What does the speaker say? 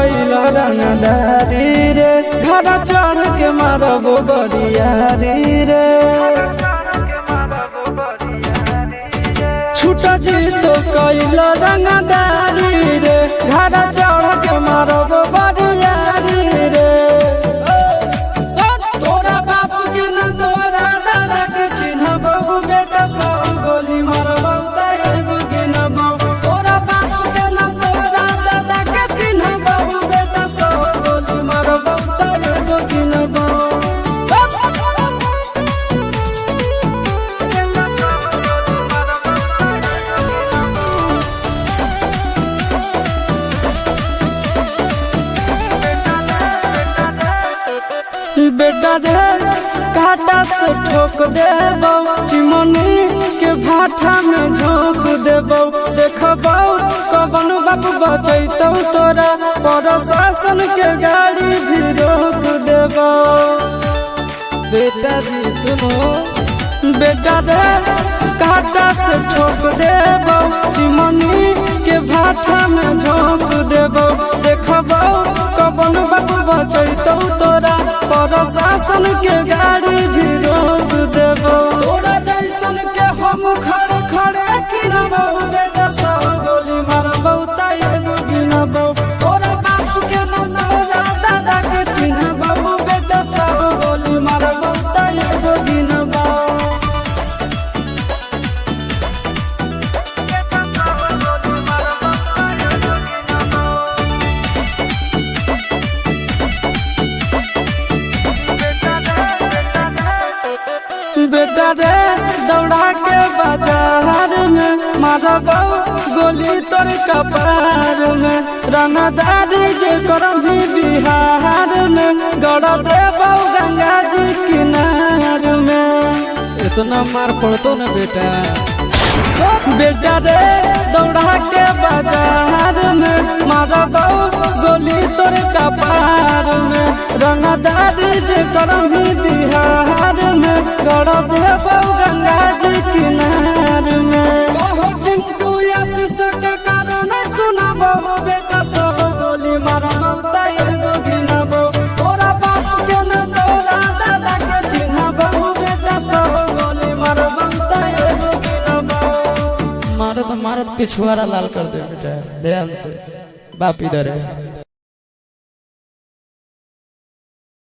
कैल रंगदारी रे, घर चढ़ के मारब बरियारी रे। छूट जी तो कैल रंगदारी रे, घर चढ़ के मारब बरियारी रे। तोरा बाप के न तोरा दादा के चिन्हबहु, बेटा सब गोली मारबहु तैगो गिनबहु। तोरा बाप के न तोरा दादा के चिन्हबहु, बेटा सब गोली मारबहु तैगो गिनबहु। बेटा रे काटा से ठोक देबौ, चिमनी के भाटा में झोंक देबौ। देखबौ कवन बाप बचैतौ तोरा, प्रशासन के गाड़ी भी रोक देबौ। बेटा जी सुनो, बेटा रे काटा से ठोक देबौ, चिमनी के भाटा में झोंक देबौ। देखबौ कवन बाप बचैतौ तोरा, प्रशासन के गाड़ी भी रोक देबौ। तोरा जैसन के हम खड़े खड़े गिनबौ, बेटा सब गोली मारबौ तैगो गिनबौ। तोरा बाप के न तोरा दादा के चिन्हबौ, बेटा सब गोली मारबौ तैगो गिनबौ। बेटा रे दौड़ा के बाजार में मारबौ गोली तोर कपार में। रंगदारी जे करम भी बिहार में, गड़ देबौ गंगा जी किनार में। इतना मार पड़तो न बेटा। बेटा रे दौड़ा के बाजार में मारबौ गोली तोर कपार में। रंगदारी जे करम भी बिहार में, गड़ देबौ गंगा जी किनार में। चिंटू आशीष के कारण सुनबौ, बेटा सब गोली मारबौ तैगो गिनबौ। तोरा बाप के न तोरा दादा के चिन्हबौ, बेटा सब गोली मारबौ तैगो गिनबौ। मारत मारत पिछुआरा लाल कर दे बेटा, ध्यान से। बाप इधर है।